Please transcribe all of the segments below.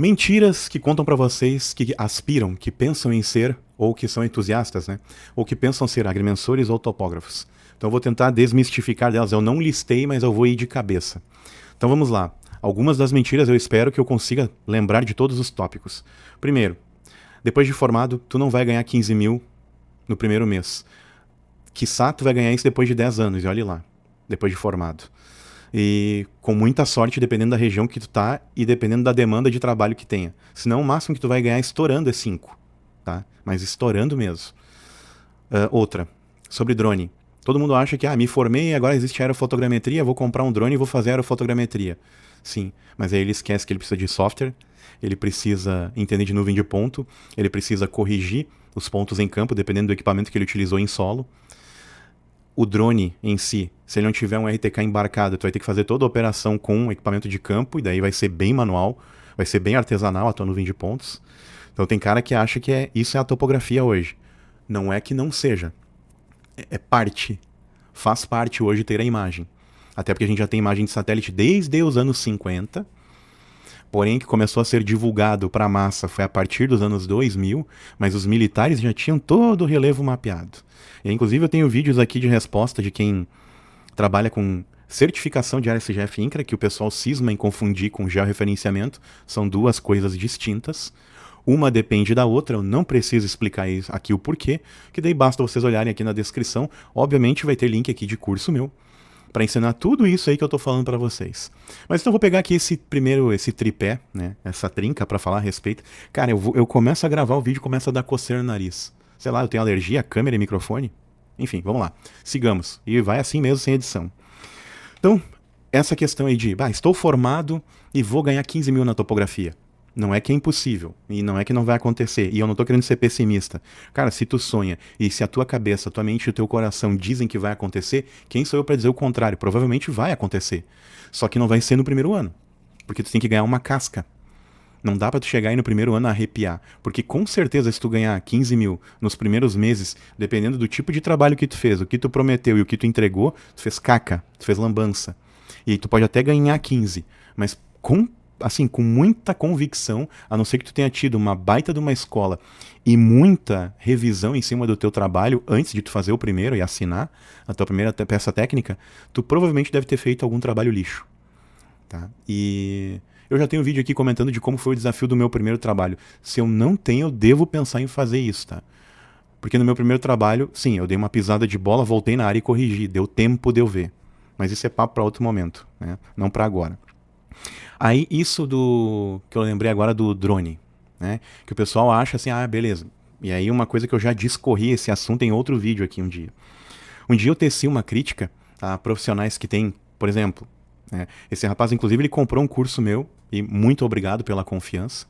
Mentiras que contam pra vocês que aspiram, que pensam em ser, ou que são entusiastas, né? Ou que pensam ser agrimensores ou topógrafos. Então eu vou tentar desmistificar delas. Eu não listei, mas eu vou ir de cabeça. Então vamos lá. Algumas das mentiras eu espero que eu consiga lembrar de todos os tópicos. Primeiro, depois de formado, tu não vai ganhar 15 mil no primeiro mês. Quiçá tu vai ganhar isso depois de 10 anos, e olhe lá, depois de formado. E com muita sorte, dependendo da região que tu tá e dependendo da demanda de trabalho que tenha. Senão o máximo que tu vai ganhar estourando é 5, tá? Mas estourando mesmo. Outra, sobre drone. Todo mundo acha que, me formei, agora existe aerofotogrametria, vou comprar um drone e vou fazer aerofotogrametria. Sim, mas aí ele esquece que ele precisa de software, ele precisa entender de nuvem de ponto, ele precisa corrigir os pontos em campo, dependendo do equipamento que ele utilizou em solo. O drone em si, se ele não tiver um RTK embarcado, tu vai ter que fazer toda a operação com equipamento de campo, e daí vai ser bem manual, vai ser bem artesanal a tua nuvem de pontos. Então tem cara que acha que isso é a topografia hoje. Não é que não seja. É parte. Faz parte hoje ter a imagem. Até porque a gente já tem imagem de satélite desde os anos 50, porém que começou a ser divulgado para a massa foi a partir dos anos 2000, mas os militares já tinham todo o relevo mapeado. E, inclusive eu tenho vídeos aqui de resposta de quem trabalha com certificação de ASGF INCRA, que o pessoal cisma em confundir com georreferenciamento, são duas coisas distintas. Uma depende da outra, eu não preciso explicar aqui o porquê, que daí basta vocês olharem aqui na descrição. Obviamente vai ter link aqui de curso meu, para ensinar tudo isso aí que eu tô falando para vocês. Mas então eu vou pegar aqui esse tripé, né, essa trinca para falar a respeito. Cara, eu começo a gravar o vídeo e começo a dar coceira no nariz. Sei lá, eu tenho alergia a câmera e microfone. Enfim, vamos lá. Sigamos. E vai assim mesmo, sem edição. Então, essa questão aí de, estou formado e vou ganhar 15 mil na topografia. Não é que é impossível, e não é que não vai acontecer, e eu não tô querendo ser pessimista. Cara, se tu sonha, e se a tua cabeça, a tua mente e o teu coração dizem que vai acontecer, quem sou eu para dizer o contrário? Provavelmente vai acontecer. Só que não vai ser no primeiro ano, porque tu tem que ganhar uma casca. Não dá pra tu chegar aí no primeiro ano a arrepiar, porque com certeza se tu ganhar 15 mil nos primeiros meses, dependendo do tipo de trabalho que tu fez, o que tu prometeu e o que tu entregou, tu fez caca, tu fez lambança. E aí tu pode até ganhar 15, mas com muita convicção, a não ser que tu tenha tido uma baita de uma escola e muita revisão em cima do teu trabalho antes de tu fazer o primeiro e assinar a tua primeira peça técnica, tu provavelmente deve ter feito algum trabalho lixo, tá? E eu já tenho um vídeo aqui comentando de como foi o desafio do meu primeiro trabalho. Se eu não tenho, eu devo pensar em fazer isso, tá? Porque no meu primeiro trabalho, sim, eu dei uma pisada de bola, voltei na área e corrigi, deu tempo de eu ver. Mas isso é papo para outro momento, né? Não para agora. Aí isso que eu lembrei agora do drone, né? Que o pessoal acha assim, beleza. E aí uma coisa que eu já discorri esse assunto em outro vídeo aqui um dia. Um dia eu teci uma crítica a profissionais que têm, por exemplo, né? Esse rapaz inclusive ele comprou um curso meu e muito obrigado pela confiança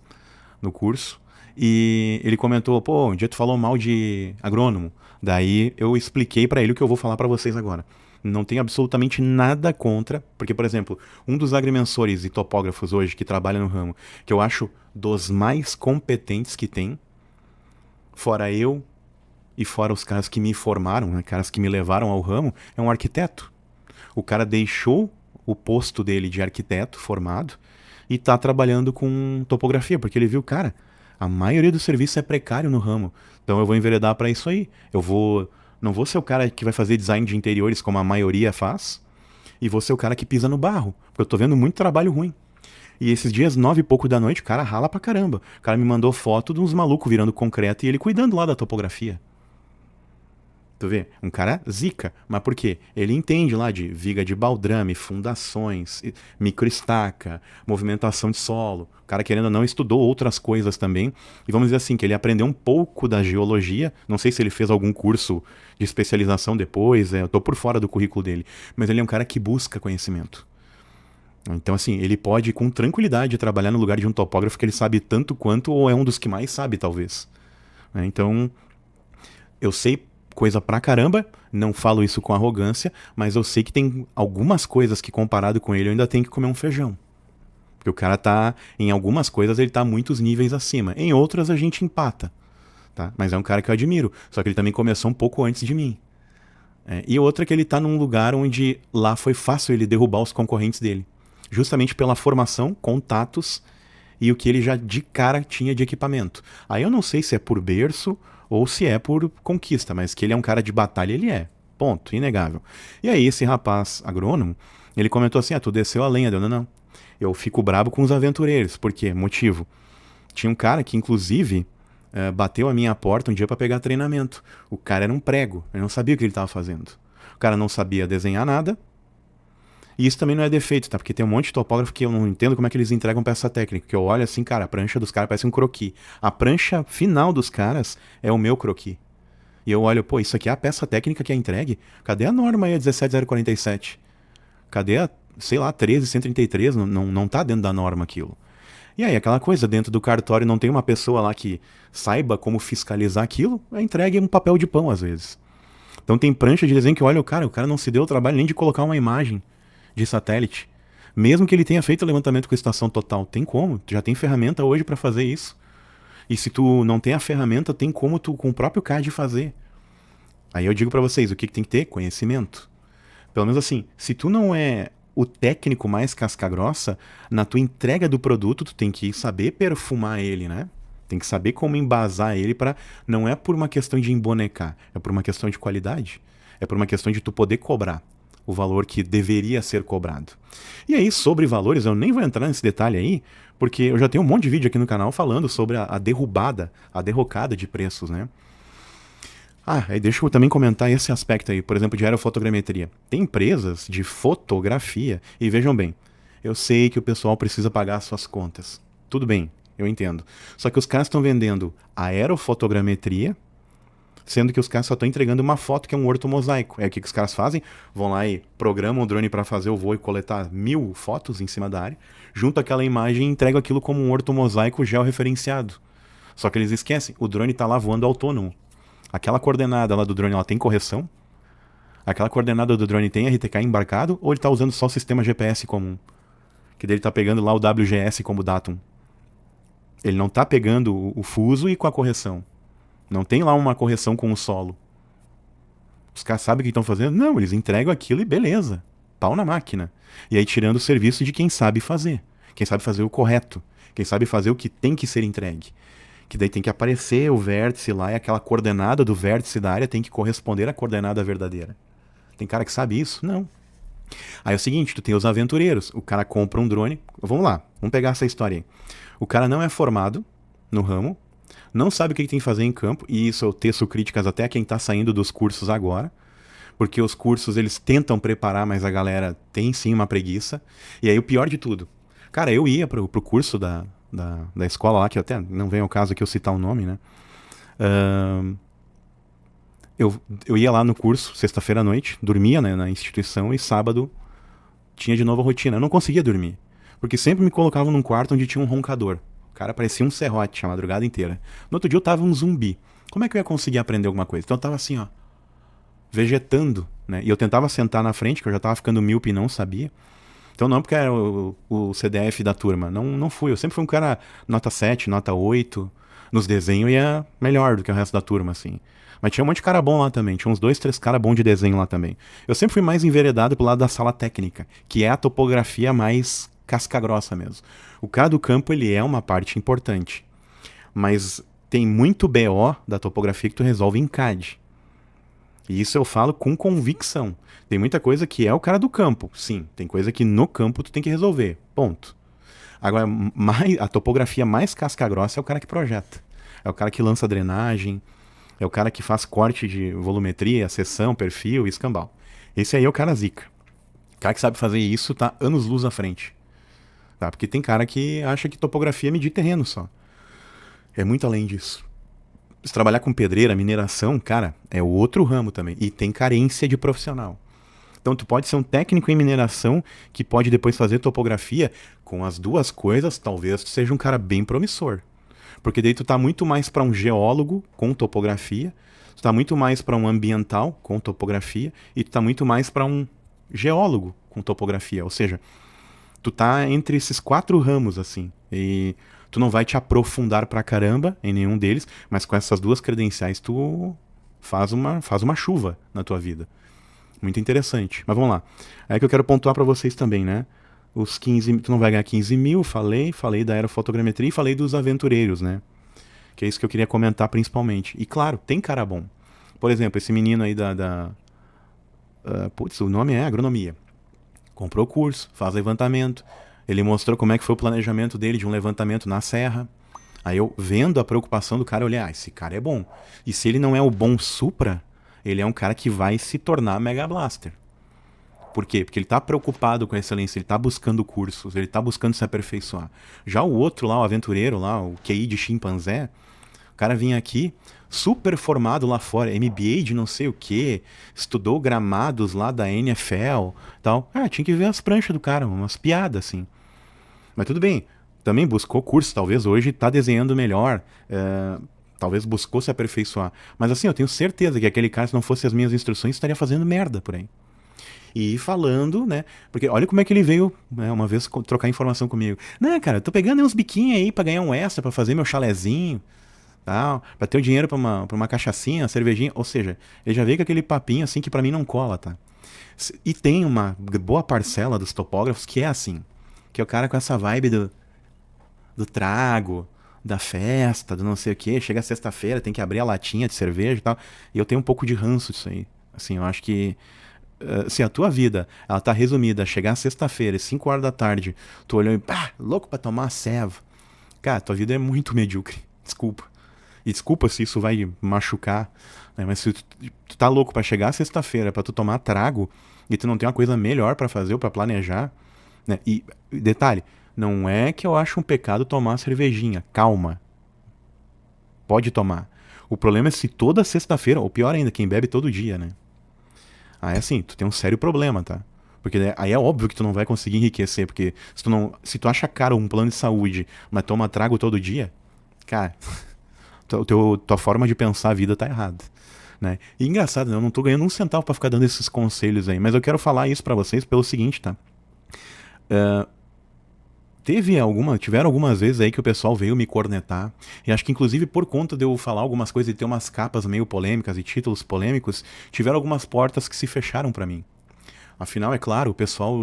no curso. E ele comentou, um dia tu falou mal de agrônomo. Daí eu expliquei para ele o que eu vou falar para vocês agora. Não tenho absolutamente nada contra, porque, por exemplo, um dos agrimensores e topógrafos hoje que trabalha no ramo, que eu acho dos mais competentes que tem, fora eu e fora os caras que me formaram, né, caras que me levaram ao ramo, é um arquiteto. O cara deixou o posto dele de arquiteto formado e tá trabalhando com topografia, porque ele viu, cara, a maioria do serviço é precário no ramo, então eu vou enveredar para isso aí. Não vou ser o cara que vai fazer design de interiores como a maioria faz, e vou ser o cara que pisa no barro, porque eu tô vendo muito trabalho ruim. E esses dias, 9 e pouco da noite, o cara rala pra caramba. O cara me mandou foto de uns malucos virando concreto e ele cuidando lá da topografia. Tu vê? Um cara zica. Mas por quê? Ele entende lá de viga de baldrame, fundações, microestaca, movimentação de solo. O cara, querendo ou não, estudou outras coisas também. E vamos dizer assim, que ele aprendeu um pouco da geologia. Não sei se ele fez algum curso de especialização depois, eu tô por fora do currículo dele. Mas ele é um cara que busca conhecimento. Então, assim, ele pode com tranquilidade trabalhar no lugar de um topógrafo que ele sabe tanto quanto, ou é um dos que mais sabe, talvez. Então, eu sei coisa pra caramba, não falo isso com arrogância, mas eu sei que tem algumas coisas que comparado com ele eu ainda tenho que comer um feijão. Porque o cara tá, em algumas coisas ele tá muitos níveis acima, em outras a gente empata, tá? Mas é um cara que eu admiro, só que ele também começou um pouco antes de mim. E outra que ele tá num lugar onde lá foi fácil ele derrubar os concorrentes dele. Justamente pela formação, contatos e o que ele já de cara tinha de equipamento. Aí eu não sei se é por berço ou se é por conquista, mas que ele é um cara de batalha, ele é. Ponto, inegável. E aí esse rapaz agrônomo, ele comentou assim, tu desceu a lenha. Não. Eu fico brabo com os aventureiros. Por quê? Motivo. Tinha um cara que, inclusive, bateu a minha porta um dia para pegar treinamento. O cara era um prego, ele não sabia o que ele estava fazendo. O cara não sabia desenhar nada. E isso também não é defeito, tá? Porque tem um monte de topógrafo que eu não entendo como é que eles entregam peça técnica. Que eu olho assim, cara, a prancha dos caras parece um croquis. A prancha final dos caras é o meu croquis. E eu olho, pô, isso aqui é a peça técnica que é entregue? Cadê a norma aí, a 17047? Cadê a, sei lá, 13133? Não tá dentro da norma aquilo. E aí, aquela coisa, dentro do cartório não tem uma pessoa lá que saiba como fiscalizar aquilo, é entregue um papel de pão, às vezes. Então tem prancha de desenho que, olha, o cara não se deu o trabalho nem de colocar uma imagem de satélite. Mesmo que ele tenha feito o levantamento com estação total, tem como, tu já tem ferramenta hoje para fazer isso. E se tu não tem a ferramenta, tem como tu com o próprio CAD fazer. Aí eu digo para vocês, o que tem que ter? Conhecimento. Pelo menos assim, se tu não é o técnico mais casca-grossa, na tua entrega do produto, tu tem que saber perfumar ele, né? Tem que saber como embasar ele para não é por uma questão de embonecar, é por uma questão de qualidade. É por uma questão de tu poder cobrar o valor que deveria ser cobrado. E aí, sobre valores, eu nem vou entrar nesse detalhe aí, porque eu já tenho um monte de vídeo aqui no canal falando sobre a derrubada, a derrocada de preços, né? Aí deixa eu também comentar esse aspecto aí, por exemplo, de aerofotogrametria. Tem empresas de fotografia, e vejam bem, eu sei que o pessoal precisa pagar suas contas. Tudo bem, eu entendo. Só que os caras estão vendendo aerofotogrametria, sendo que os caras só estão entregando uma foto que é um ortomosaico. O que os caras fazem? Vão lá e programam o drone para fazer o voo e coletar 1000 fotos em cima da área, junto aquela imagem e entregam aquilo como um ortomosaico georreferenciado. Só que eles esquecem, o drone está lá voando autônomo. Aquela coordenada lá do drone, ela tem correção? Aquela coordenada do drone tem RTK embarcado ou ele está usando só o sistema GPS comum? Que dele está pegando lá o WGS como datum. Ele não está pegando o fuso e com a correção. Não tem lá uma correção com o solo. Os caras sabem o que estão fazendo? Não, eles entregam aquilo e beleza. Pau na máquina. E aí tirando o serviço de quem sabe fazer. Quem sabe fazer o correto. Quem sabe fazer o que tem que ser entregue. Que daí tem que aparecer o vértice lá e aquela coordenada do vértice da área tem que corresponder à coordenada verdadeira. Tem cara que sabe isso? Não. Aí é o seguinte, tu tem os aventureiros. O cara compra um drone. Vamos lá, vamos pegar essa história aí. O cara não é formado no ramo, não sabe o que tem que fazer em campo, e isso eu teço críticas até a quem tá saindo dos cursos agora, porque os cursos eles tentam preparar, mas a galera tem sim uma preguiça. E aí o pior de tudo, cara, eu ia pro curso da escola lá, que até não vem ao caso aqui eu citar o nome, né? Eu ia lá no curso, sexta-feira à noite, dormia, né, na instituição, e sábado tinha de novo a rotina. Eu não conseguia dormir, porque sempre me colocavam num quarto onde tinha um roncador. O cara parecia um serrote a madrugada inteira. No outro dia eu tava um zumbi. Como é que eu ia conseguir aprender alguma coisa? Então eu tava assim, ó, vegetando, né? E eu tentava sentar na frente, que eu já tava ficando míope e não sabia. Então não porque era o CDF da turma. Não fui. Eu sempre fui um cara nota 7, nota 8. Nos desenhos ia melhor do que o resto da turma, assim. Mas tinha um monte de cara bom lá também. Tinha uns 2, 3 caras bons de desenho lá também. Eu sempre fui mais enveredado pro lado da sala técnica, que é a topografia mais casca-grossa mesmo. O cara do campo, ele é uma parte importante. Mas tem muito BO da topografia que tu resolve em CAD. E isso eu falo com convicção. Tem muita coisa que é o cara do campo. Sim, tem coisa que no campo tu tem que resolver. Ponto. Agora, a topografia mais casca-grossa é o cara que projeta. É o cara que lança drenagem. É o cara que faz corte de volumetria, seção, perfil e escambau. Esse aí é o cara zica. O cara que sabe fazer isso tá anos-luz à frente. Tá? Porque tem cara que acha que topografia é medir terreno só. É muito além disso. Se trabalhar com pedreira, mineração, cara, é outro ramo também. E tem carência de profissional. Então tu pode ser um técnico em mineração que pode depois fazer topografia. Com as duas coisas, talvez tu seja um cara bem promissor. Porque daí tu tá muito mais para um geólogo com topografia, tu tá muito mais para um ambiental com topografia e tu tá muito mais para um geólogo com topografia. Ou seja, tu tá entre esses 4 ramos, assim. E tu não vai te aprofundar pra caramba em nenhum deles, mas com essas 2 credenciais tu faz uma chuva na tua vida. Muito interessante. Mas vamos lá. Aí que eu quero pontuar pra vocês também, né? os 15, tu não vai ganhar 15 mil, falei da aerofotogrametria e falei dos aventureiros, né? Que é isso que eu queria comentar principalmente. E claro, tem cara bom. Por exemplo, esse menino aí putz, o nome é agronomia. Comprou o curso, faz levantamento. Ele mostrou como é que foi o planejamento dele de um levantamento na serra. Aí eu, vendo a preocupação do cara, eu olhei, esse cara é bom. E se ele não é o bom Supra, ele é um cara que vai se tornar Mega Blaster. Por quê? Porque ele tá preocupado com a excelência, ele tá buscando cursos, ele tá buscando se aperfeiçoar. Já o outro lá, o aventureiro lá, o QI de chimpanzé, o cara vinha aqui, super formado lá fora, MBA de não sei o que, estudou gramados lá da NFL tal. Tinha que ver as pranchas do cara, umas piadas assim. Mas tudo bem, também buscou curso, talvez hoje tá desenhando melhor, talvez buscou se aperfeiçoar. Mas assim, eu tenho certeza que aquele cara, se não fosse as minhas instruções, estaria fazendo merda por aí. E falando, né? Porque olha como é que ele veio, né, uma vez trocar informação comigo. Não, cara, eu tô pegando uns biquinhos aí pra ganhar um extra, pra fazer meu chalezinho, tal, pra ter o dinheiro pra uma cachaçinha, uma cervejinha. Ou seja, ele já veio com aquele papinho assim que pra mim não cola, tá? E tem uma boa parcela dos topógrafos que é assim. Que é o cara com essa vibe do trago, da festa, do não sei o quê. Chega sexta-feira, tem que abrir a latinha de cerveja e tal. E eu tenho um pouco de ranço disso aí. Assim, eu acho que se a tua vida ela tá resumida a chegar sexta-feira, 5 horas da tarde, tu olhou e louco pra tomar cevo. Cara, tua vida é muito medíocre. Desculpa. E desculpa se isso vai machucar, né? Mas se tu tá louco pra chegar sexta-feira, pra tu tomar trago, e tu não tem uma coisa melhor pra fazer ou pra planejar, né? E detalhe, não é que eu acho um pecado tomar cervejinha. Calma. Pode tomar. O problema é se toda sexta-feira, ou pior ainda, quem bebe todo dia, né? Aí assim, tu tem um sério problema, tá? Porque aí é óbvio que tu não vai conseguir enriquecer, porque se tu acha caro um plano de saúde, mas toma trago todo dia, cara, tua forma de pensar a vida tá errada, né? E engraçado, né? Eu não tô ganhando um centavo pra ficar dando esses conselhos aí, mas eu quero falar isso pra vocês pelo seguinte, tá? Tiveram algumas vezes aí que o pessoal veio me cornetar, e acho que inclusive por conta de eu falar algumas coisas e ter umas capas meio polêmicas e títulos polêmicos, tiveram algumas portas que se fecharam pra mim. Afinal, é claro, o pessoal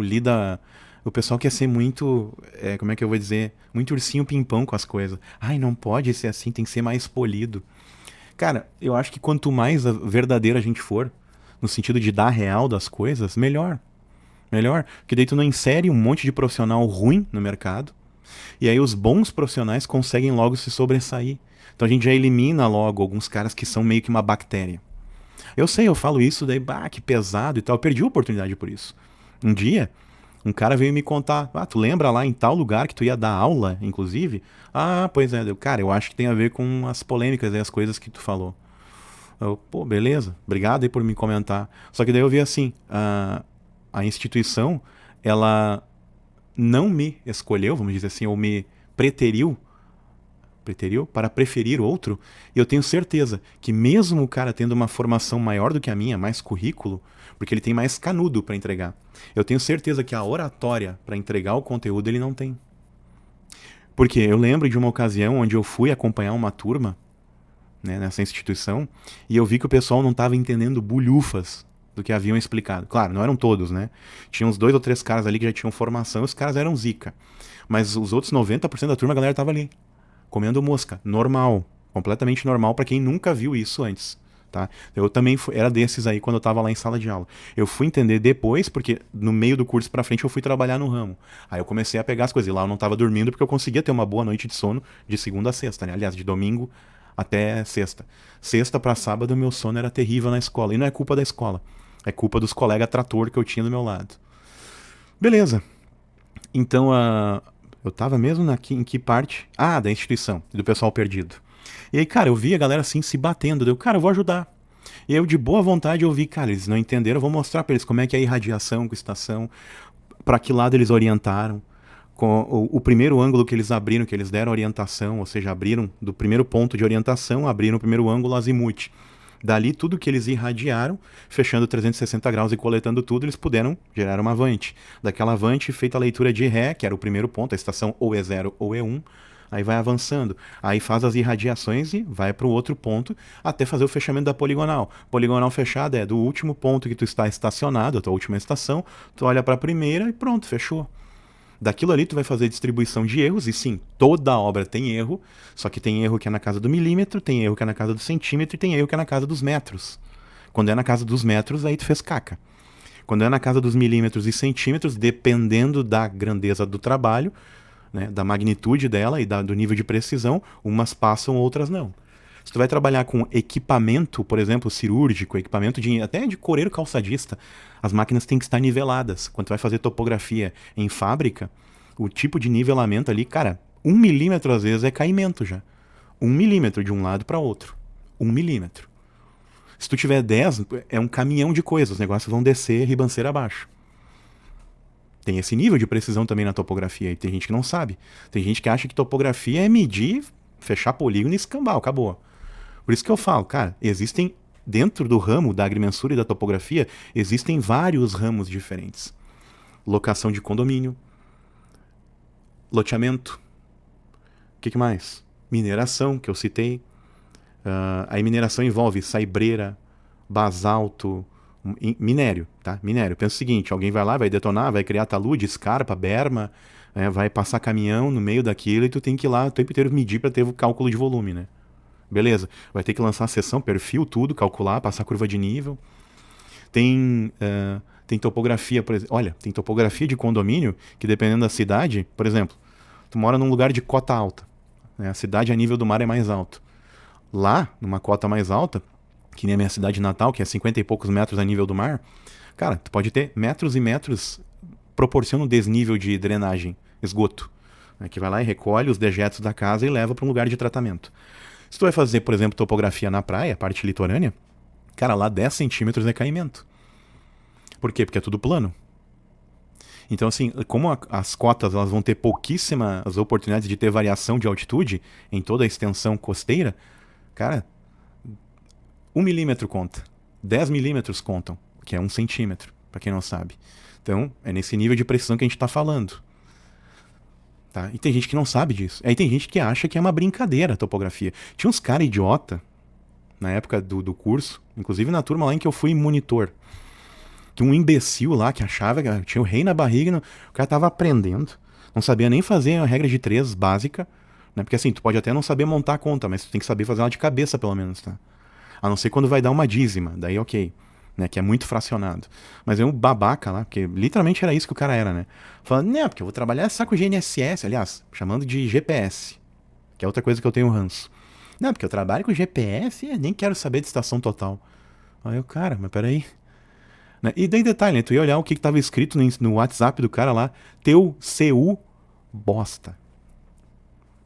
quer ser muito, como é que eu vou dizer, muito ursinho pimpão com as coisas. Ai, não pode ser assim, tem que ser mais polido. Cara, eu acho que quanto mais verdadeiro a gente for, no sentido de dar real das coisas, melhor. Melhor, porque daí tu não insere um monte de profissional ruim no mercado, e aí os bons profissionais conseguem logo se sobressair. Então a gente já elimina logo alguns caras que são meio que uma bactéria. Eu sei, eu falo isso, daí, que pesado e tal, eu perdi a oportunidade por isso. Um dia, um cara veio me contar, tu lembra lá em tal lugar que tu ia dar aula, inclusive? Pois é, cara, eu acho que tem a ver com as polêmicas e as coisas que tu falou. Pô, beleza, obrigado aí por me comentar. Só que daí eu vi assim, a instituição, ela não me escolheu, vamos dizer assim, ou me preteriu para preferir outro, e eu tenho certeza que mesmo o cara tendo uma formação maior do que a minha, mais currículo, porque ele tem mais canudo para entregar, eu tenho certeza que a oratória para entregar o conteúdo ele não tem. Porque eu lembro de uma ocasião onde eu fui acompanhar uma turma, né, nessa instituição, e eu vi que o pessoal não estava entendendo bulhufas do que haviam explicado. Claro, não eram todos, né? Tinha uns 2 ou 3 caras ali que já tinham formação e os caras eram zica. Mas os outros 90% da turma, a galera tava ali, comendo mosca. Normal. Completamente normal pra quem nunca viu isso antes. Tá? Eu também era desses aí quando eu tava lá em sala de aula. Eu fui entender depois, porque no meio do curso pra frente eu fui trabalhar no ramo. Aí eu comecei a pegar as coisas. E lá eu não tava dormindo porque eu conseguia ter uma boa noite de sono de segunda a sexta, né? Aliás, de domingo até sexta. Sexta pra sábado meu sono era terrível na escola. E não é culpa da escola. É culpa dos colegas trator que eu tinha do meu lado. Beleza. Então, eu tava mesmo em que parte? Da instituição, do pessoal perdido. E aí, cara, eu vi a galera assim se batendo. Cara, eu vou ajudar. E eu, de boa vontade, eu vi, cara, eles não entenderam. Eu vou mostrar pra eles como é que é a irradiação com estação, pra que lado eles orientaram. Com o primeiro ângulo que eles abriram, que eles deram orientação, ou seja, abriram do primeiro ponto de orientação, abriram o primeiro ângulo azimuth. Dali, tudo que eles irradiaram, fechando 360 graus e coletando tudo, eles puderam gerar uma avante. Daquela avante, feita a leitura de Ré, que era o primeiro ponto, a estação ou E0 ou E1, aí vai avançando. Aí faz as irradiações e vai para o outro ponto, até fazer o fechamento da poligonal. Poligonal fechada é do último ponto que tu está estacionado, a tua última estação, tu olha para a primeira e pronto, fechou. Daquilo ali tu vai fazer distribuição de erros, e sim, toda obra tem erro, só que tem erro que é na casa do milímetro, tem erro que é na casa do centímetro e tem erro que é na casa dos metros. Quando é na casa dos metros, aí tu fez caca. Quando é na casa dos milímetros e centímetros, dependendo da grandeza do trabalho, né, da magnitude dela e do nível de precisão, umas passam, outras não. Se tu vai trabalhar com equipamento, por exemplo, cirúrgico, equipamento até de coreiro calçadista, as máquinas têm que estar niveladas. Quando tu vai fazer topografia em fábrica, o tipo de nivelamento ali, cara, 1 milímetro às vezes é caimento já. 1 milímetro de um lado para outro. 1 milímetro. Se tu tiver 10, é um caminhão de coisas, os negócios vão descer ribanceira abaixo. Tem esse nível de precisão também na topografia, e tem gente que não sabe. Tem gente que acha que topografia é medir, fechar polígono e escambau, acabou. Por isso que eu falo, cara, existem, dentro do ramo da agrimensura e da topografia, existem vários ramos diferentes. Locação de condomínio, loteamento, o que mais? Mineração, que eu citei. A mineração envolve saibreira, basalto, minério, tá? Minério. Pensa o seguinte, alguém vai lá, vai detonar, vai criar talude, escarpa, berma, vai passar caminhão no meio daquilo e tu tem que ir lá o tempo inteiro medir para ter o cálculo de volume, né? Beleza. Vai ter que lançar a seção, perfil, tudo, calcular, passar curva de nível. Tem topografia, por exemplo. Olha, tem topografia de condomínio que, dependendo da cidade, por exemplo, tu mora num lugar de cota alta, né? A cidade a nível do mar é mais alto. Lá, numa cota mais alta, que nem a minha cidade natal, que é 50 e poucos metros a nível do mar, cara, tu pode ter metros e metros proporcionam desnível de drenagem, esgoto, né, que vai lá e recolhe os dejetos da casa e leva para um lugar de tratamento. Se tu vai fazer, por exemplo, topografia na praia, parte litorânea, cara, lá 10 centímetros é caimento. Por quê? Porque é tudo plano. Então, assim, como as cotas elas vão ter pouquíssimas oportunidades de ter variação de altitude em toda a extensão costeira, cara, 1 milímetro conta. 10 milímetros contam, que é 1 centímetro, para quem não sabe. Então, é nesse nível de precisão que a gente está falando. Tá? E tem gente que não sabe disso. Aí tem gente que acha que é uma brincadeira a topografia. Tinha uns caras idiota, na época do curso, inclusive na turma lá em que eu fui monitor, que um imbecil lá que achava que tinha o rei na barriga, o cara tava aprendendo, não sabia nem fazer a regra de 3 básica, né? Porque assim, tu pode até não saber montar a conta, mas tu tem que saber fazer ela de cabeça pelo menos, tá? A não ser quando vai dar uma dízima, daí ok, né? Que é muito fracionado. Mas é um babaca lá, porque literalmente era isso que o cara era, né? Falando, não, porque eu vou trabalhar só com GNSS, aliás, chamando de GPS, que é outra coisa que eu tenho ranço. Não, porque eu trabalho com GPS e nem quero saber de estação total. Aí eu, cara, mas peraí. Né? E daí detalhe, né? Tu ia olhar o que estava escrito no WhatsApp do cara lá, teu CU bosta.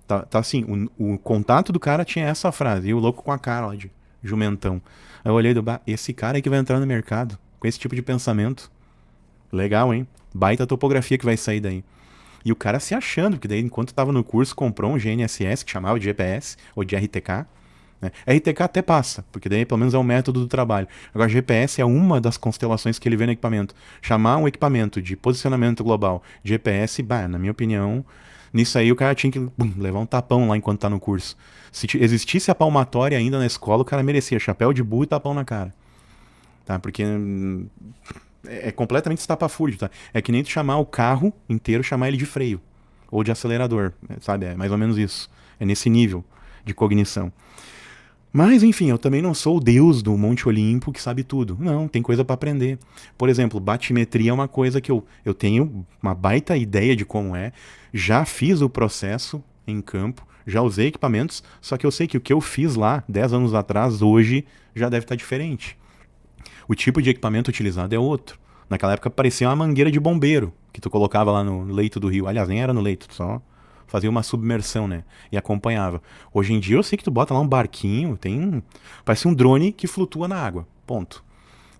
Tá assim, o contato do cara tinha essa frase, e o louco com a cara lá de jumentão. Aí eu olhei do esse cara é que vai entrar no mercado, com esse tipo de pensamento. Legal, hein? Baita topografia que vai sair daí. E o cara se achando, porque daí, enquanto tava no curso, comprou um GNSS, que chamava de GPS, ou de RTK. Né? RTK até passa, porque daí pelo menos é o método do trabalho. Agora, GPS é uma das constelações que ele vê no equipamento. Chamar um equipamento de posicionamento global GPS, na minha opinião, nisso aí o cara tinha que levar um tapão lá enquanto tá no curso. Se existisse a palmatória ainda na escola, o cara merecia chapéu de burro e tapão na cara. Tá? Porque é completamente estapafúrdio, tá? É que nem tu chamar o carro inteiro, chamar ele de freio. Ou de acelerador, sabe? É mais ou menos isso. É nesse nível de cognição. Mas, enfim, eu também não sou o deus do Monte Olimpo que sabe tudo. Não, tem coisa para aprender. Por exemplo, batimetria é uma coisa que eu tenho uma baita ideia de como é. Já fiz o processo em campo, já usei equipamentos, só que eu sei que o que eu fiz lá 10 anos atrás, hoje, já deve estar diferente. O tipo de equipamento utilizado é outro. Naquela época parecia uma mangueira de bombeiro que tu colocava lá no leito do rio. Aliás, nem era no leito, só fazia uma submersão, né? E acompanhava. Hoje em dia eu sei que tu bota lá um barquinho, parece um drone que flutua na água. Ponto.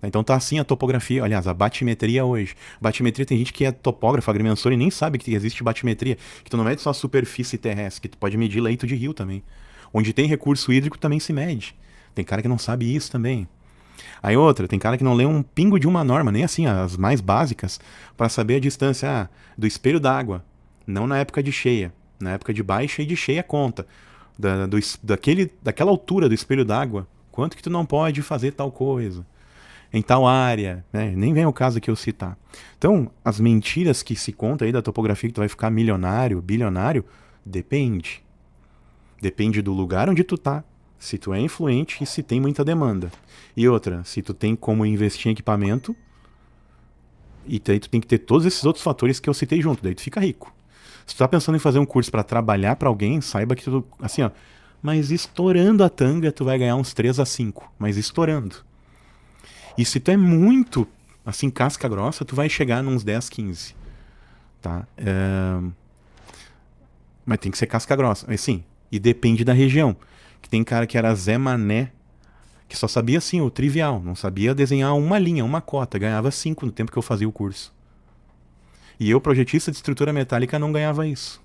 Então tá assim a topografia, aliás, a batimetria hoje. Batimetria tem gente que é topógrafo, agrimensor e nem sabe que existe batimetria. Que tu não mede só a superfície terrestre, que tu pode medir leito de rio também. Onde tem recurso hídrico também se mede. Tem cara que não sabe isso também. Aí outra, tem cara que não lê um pingo de uma norma, nem assim, as mais básicas, para saber a distância do espelho d'água. Não na época de cheia. Na época de baixa e de cheia conta. Daquela altura do espelho d'água, quanto que tu não pode fazer tal coisa. em tal área, né? Nem vem o caso aqui eu citar. Então, as mentiras que se conta aí da topografia que tu vai ficar milionário, bilionário, depende. Depende do lugar onde tu tá, se tu é influente e se tem muita demanda. E outra, se tu tem como investir em equipamento, e daí tu tem que ter todos esses outros fatores que eu citei junto, daí tu fica rico. Se tu tá pensando em fazer um curso para trabalhar para alguém, saiba que tu, assim, ó, mas estourando a tanga, tu vai ganhar uns 3 a 5, mas estourando. E se tu é muito, assim, casca grossa, tu vai chegar nos 10, 15, tá? Mas tem que ser casca grossa, assim, e depende da região. Que tem cara que era Zé Mané, que só sabia, assim, o trivial, não sabia desenhar uma linha, uma cota, ganhava 5 no tempo que eu fazia o curso. E eu, projetista de estrutura metálica, não ganhava isso.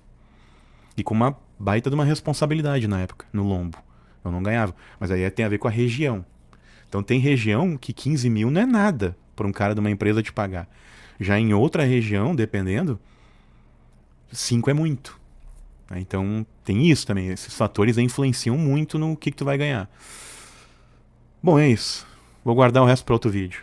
E com uma baita de uma responsabilidade na época, no lombo. Eu não ganhava. Mas aí tem a ver com a região. Então tem região que 15 mil não é nada para um cara de uma empresa te pagar. Já em outra região, dependendo, 5 é muito. Então tem isso também. Esses fatores influenciam muito no que tu vai ganhar. Bom, é isso. Vou guardar o resto para outro vídeo.